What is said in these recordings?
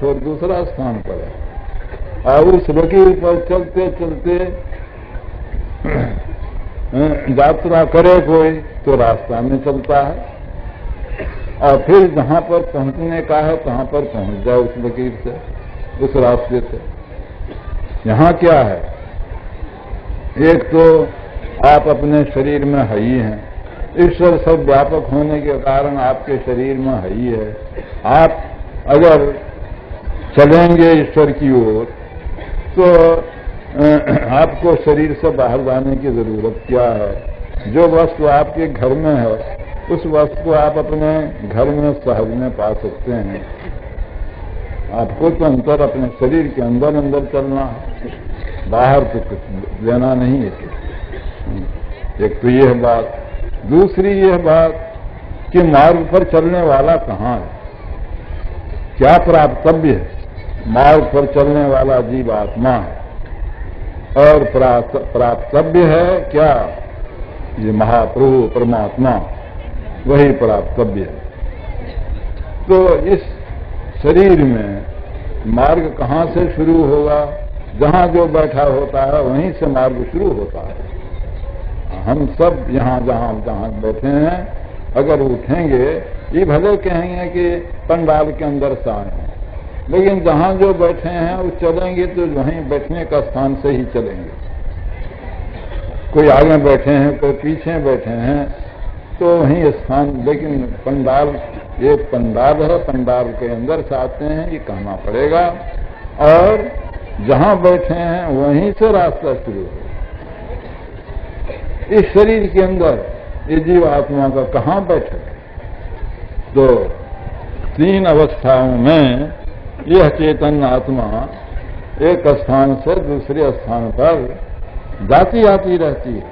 छोर दूसरा स्थान पर है, और उस लकीर पर चलते चलते यात्रा करे कोई तो रास्ता में चलता है, और फिर जहां पर पहुंचने का है तहां पर पहुंच जाए उस लकीर से, उस रास्ते से। यहाँ क्या है, एक तो आप अपने शरीर में है ही हैं, ईश्वर सब व्यापक होने के कारण आपके शरीर में है ही है। आप अगर चलेंगे ईश्वर की ओर तो आपको शरीर से बाहर जाने की जरूरत क्या है। जो वस्तु आपके घर में है उस वस्तु आप अपने घर में सहज में पा सकते हैं। आपको तो अंतर अपने शरीर के अंदर अंदर चलना है, बाहर तो कुछ लेना नहीं है। एक तो यह बात। दूसरी यह बात कि मार्ग पर चलने वाला कहाँ है, क्या प्राप्तव्य है। मार्ग पर चलने वाला जीव आत्मा है, और प्राप्तव्य है क्या, ये महाप्रभु परमात्मा, वही प्राप्तव्य है। तो इस शरीर में मार्ग कहाँ से शुरू होगा, जहां जो बैठा होता है वहीं से मार्ग शुरू होता है। हम सब यहाँ जहाँ बैठे हैं, अगर उठेंगे, ये भले कहेंगे कि पंडाल के अंदर से आए हैं, लेकिन जहां जो बैठे हैं वो चलेंगे तो वहीं बैठने का स्थान से ही चलेंगे। कोई आगे बैठे हैं, कोई पीछे बैठे हैं, तो वहीं स्थान, लेकिन पंडाल एक पंडाल है, पंडाल के अंदर से आते हैं, ये कहना पड़ेगा। और जहां बैठे हैं वहीं से रास्ता शुरू है। इस शरीर के अंदर ये जीव आत्मा का कहाँ बैठक है। तो 3 अवस्थाओं में यह चेतन आत्मा एक स्थान से दूसरे स्थान पर जाती आती रहती है,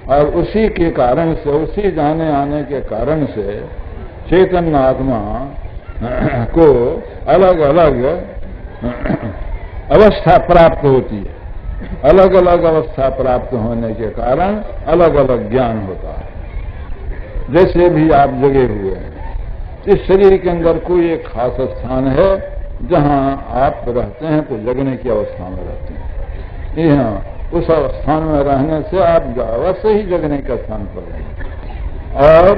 और उसी के कारण से, उसी जाने आने के कारण से चेतन आत्मा को अलग अलग अवस्था प्राप्त होती है। अलग अलग अवस्था प्राप्त होने के कारण अलग अलग ज्ञान होता है। जैसे भी आप जगे हुए हैं, इस शरीर के अंदर कोई एक खास स्थान है जहां आप रहते हैं, तो जगने की अवस्था में रहते हैं। यहाँ उस स्थान में रहने से आप अवश्य ही जगने के स्थान पर रहेंगे, और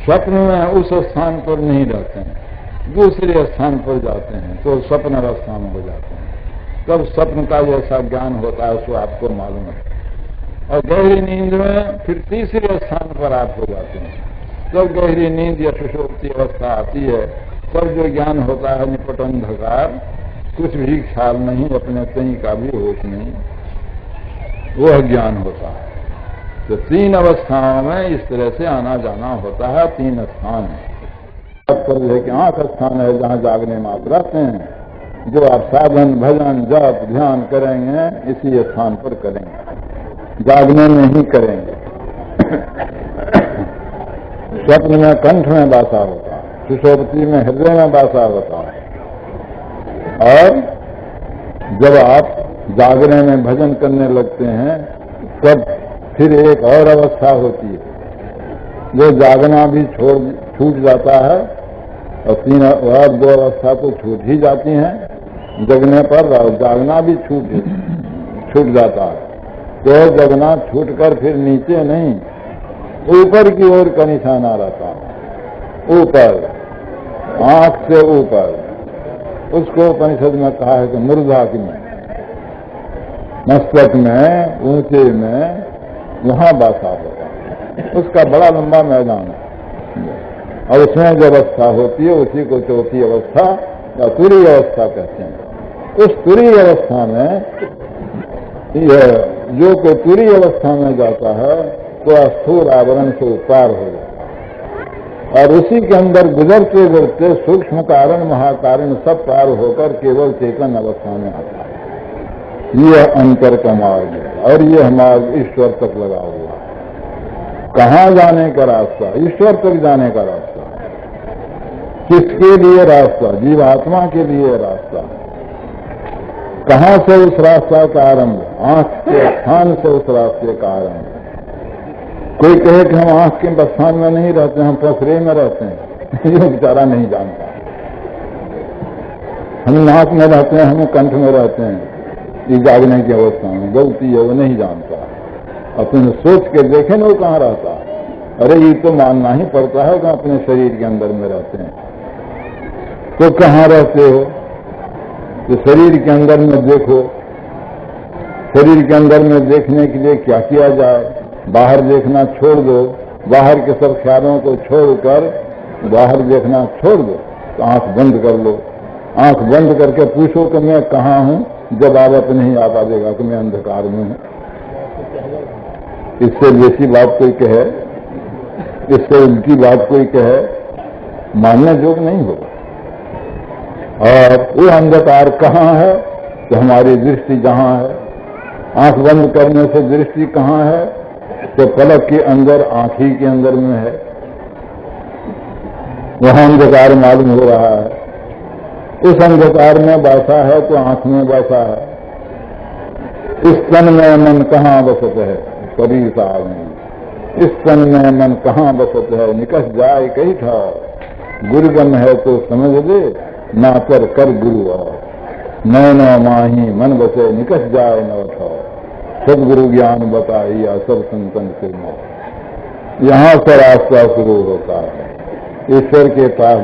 स्वप्न में उस स्थान पर नहीं रहते हैं, दूसरे स्थान पर जाते हैं तो स्वप्न अवस्था में हो जाते हैं। तब स्वप्न का जैसा ज्ञान होता है उसको आपको मालूम है, और गहरी नींद में फिर तीसरे स्थान पर आप हो जाते हैं। जब गहरी नींद या सुषुप्ति अवस्था आती है, तब जो ज्ञान होता है निपट अंधकार, कुछ भी ख्याल नहीं, अपने कहीं का भी होश नहीं, वह ज्ञान होता है। तो 3 अवस्थाओं में इस तरह से आना जाना होता है। 3 स्थान है। कि आंख स्थान है जहां जागने में आप रहते हैं, जो आप साधन भजन जप ध्यान करेंगे इसी स्थान पर करेंगे, जागने में ही करेंगे। स्वप्न में कंठ में बासा होता है, सुषुप्ति में हृदय में बासा होता है, और जब आप जागने में भजन करने लगते हैं तब फिर एक और अवस्था होती है, जो जागना भी छूट जाता है, और 3 और 2 अवस्था तो छूट ही जाती हैं जगने पर, और जागना भी छूट जाता है। तो जगना छूटकर फिर नीचे नहीं, ऊपर की ओर का निशाना रहता है, ऊपर, आंख से ऊपर। उसको उपनिषद में कहा है कि मूर्धाग्नि में, मस्तक में, ऊंचे में, वहां बासा होता है। उसका बड़ा लंबा मैदान है, और उसमें जो अवस्था होती है उसी को चौथी अवस्था या तुरीय अवस्था कहते हैं। उस तुरीय अवस्था में जो कोई तुरीय अवस्था में जाता है तो स्थूल आवरण से पार हो जाता है, और उसी के अंदर गुजरते गुजरते सूक्ष्म कारण महाकारण सब पार होकर केवल चेतन अवस्था में आता है। यह अंतर का मार्ग है, और यह मार्ग ईश्वर तक लगा हुआ है। कहाँ जाने का रास्ता, ईश्वर तक जाने का रास्ता। किसके लिए रास्ता, जीवात्मा के लिए रास्ता। कहाँ से उस रास्ता का आरंभ, आंख के स्थान से उस रास्ते का आरंभ। कोई कहे कि हम आंख के स्थान में नहीं रहते, हम पसरे में रहते हैं, ये बेचारा नहीं जानता। हम नाक में रहते हैं, हम कंठ में रहते हैं, ये जागने की अवस्था में गलती है, वो नहीं जानता। अपने सोच के देखें ना वो कहाँ रहता है। अरे ये तो मानना ही पड़ता है कि अपने शरीर के अंदर में रहते हैं। तो कहाँ रहते हो? तो शरीर के अंदर में देखो। शरीर के अंदर में देखने के लिए क्या किया जाए? बाहर देखना छोड़ दो, बाहर के सब ख्यालों को छोड़कर बाहर देखना छोड़ दो, तो आंख बंद कर लो। आंख बंद करके पूछो कि मैं कहाँ हूं, जवाब अपने ही आ पाएगा कि मैं अंधकार में हूं। इससे बेसी बात कोई कहे, इससे उल्टी बात कोई कहे, मानने योग्य नहीं होगा। और वो अंधकार कहाँ है? तो हमारी दृष्टि जहां है। आंख बंद करने से दृष्टि कहाँ है? तो पलक के अंदर, आंख ही के अंदर में है। वहां अंधकार मालूम हो रहा है। उस अंधकार में बैठा है तो आंख में बैठा है। इस तन में मन कहाँ बसत है? कबीर साहब ने, इस तन में मन कहाँ बसत है? निकस जाए कही था, गुरुगम है तो समझ ले, ना कर गुरु और नैनो माही मन बसे, निकस जाए न उठाओ, सदगुरु ज्ञान बताइया सब संतन से मो। यहां से रास्ता शुरू होता है। ईश्वर के पास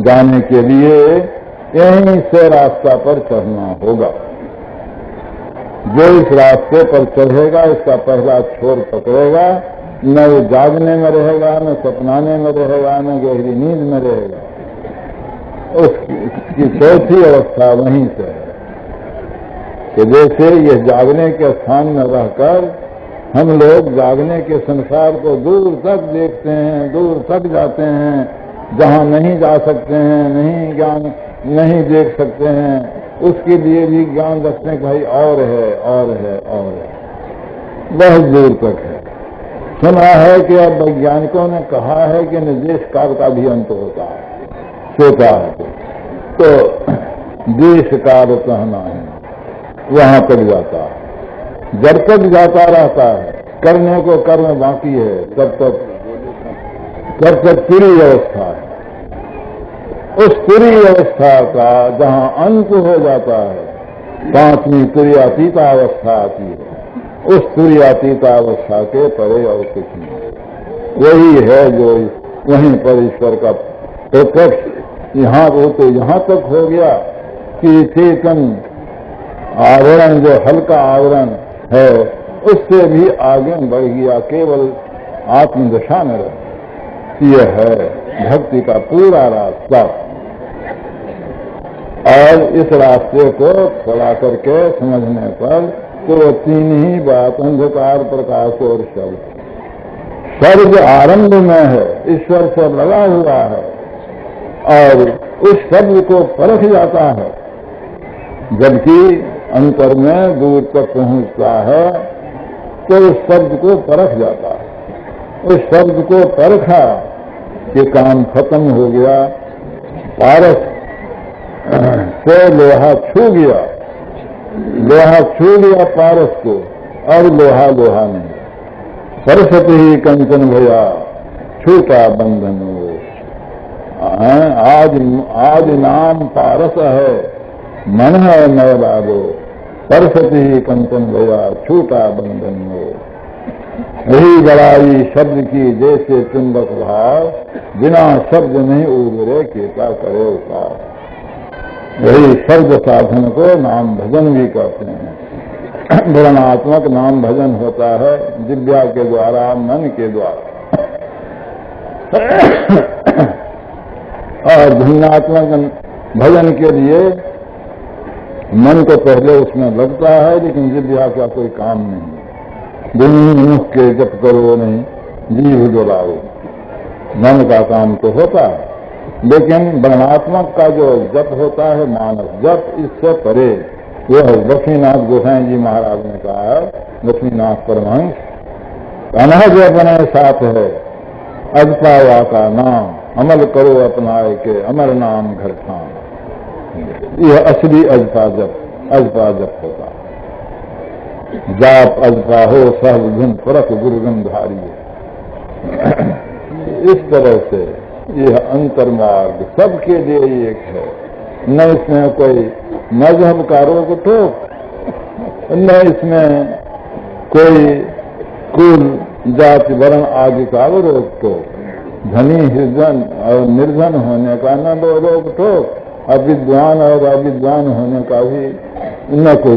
जाने के लिए यहीं से रास्ता पर चढ़ना होगा। जो इस रास्ते पर चढ़ेगा, इसका पहला छोर पकड़ेगा, न वो जागने में रहेगा, न सपनाने में रहेगा, न गहरी नींद में रहेगा। उसकी चौथी अवस्था वहीं से है कि जैसे ये जागने के स्थान में रहकर हम लोग जागने के संसार को दूर तक देखते हैं, दूर तक जाते हैं, जहां नहीं जा सकते हैं, नहीं ज्ञान नहीं देख सकते हैं, उसके लिए भी ज्ञान रखने का भाई और है, और है, और है, बहुत दूर तक है। सुना है कि अब वैज्ञानिकों ने कहा है कि निर्देश काल का भी अंत होता है, सोता है तो देश काल कहना है, वहां तक जाता है। जब तक जाता रहता है, करने को कर्म बाकी है, तब तक पूरी अवस्था है। उस पूरी अवस्था का जहां अंत हो जाता है, पांचवी तुर्यातीता अवस्था आती है। उस तुर्यातीता अवस्था के परे और कुछ नहीं। वही है जो वहीं पर ईश्वर का प्रत्यक्ष यहाँ वो तो यहाँ तक हो गया कि चेतन आवरण, जो हल्का आवरण है, उससे भी आगे बढ़ गया, केवल आत्मदशा में रह। यह है भक्ति का पूरा रास्ता। और इस रास्ते को चला करके समझने पर तो तीन ही बात, अंधकार, प्रकाश और शब्द। शब्द आरंभ में है, ईश्वर से लगा हुआ है, और उस शब्द को परख जाता है, जबकि अंतर में दूर तक पहुंचता है तो उस शब्द को परख जाता है। उस शब्द को परखा कि काम खत्म हो गया, पारस से लोहा छू गया, लोहा छू गया पारस को, और लोहा लोहा नहीं। परसत ही कंचन भया, छूटा बंधन हो। आज नाम पारस है, मन है नय लागो, परसत ही कंचन भया, छूटा बंधन हो। यही बड़ाई शब्द की जैसे चुंबक भाव, बिना शब्द नहीं उबरे केता करे उतार। यही शब्द साधन को नाम भजन भी कहते हैं। वर्णात्मक नाम भजन होता है दिव्या के द्वारा, मन के द्वारा। और ध्यानात्मक भजन के लिए मन को पहले उसमें लगता है, लेकिन जिव्या का कोई काम नहीं। दिन मुख के जप करो नहीं, जीभ डोलाओ, मन का काम तो होता है, लेकिन वर्णात्मक का जो जप होता है, मानस जप, इससे परे वह लक्ष्मीनाथ गोसाई जी महाराज ने कहा है, लक्ष्मीनाथ परमहंस, अनहद अपने साथ है, अजपाया का नाम अमल करो अपनाए के, अमर नाम घर ठाम। यह असली अजपा जप होता है। जाप अजपा हो, सहज धुन परख गुरुगम धारी। इस तरह से यह अंतर्मार्ग सबके लिए एक है। न इसमें कोई मजहब का रोक टोक, न इसमें कोई कुल जाति वर्ण आदि का रोक टोक, धनी निर्धन और निर्धन होने का न रोक टोक, अविद्वान और अविद्वान होने का भी न कोई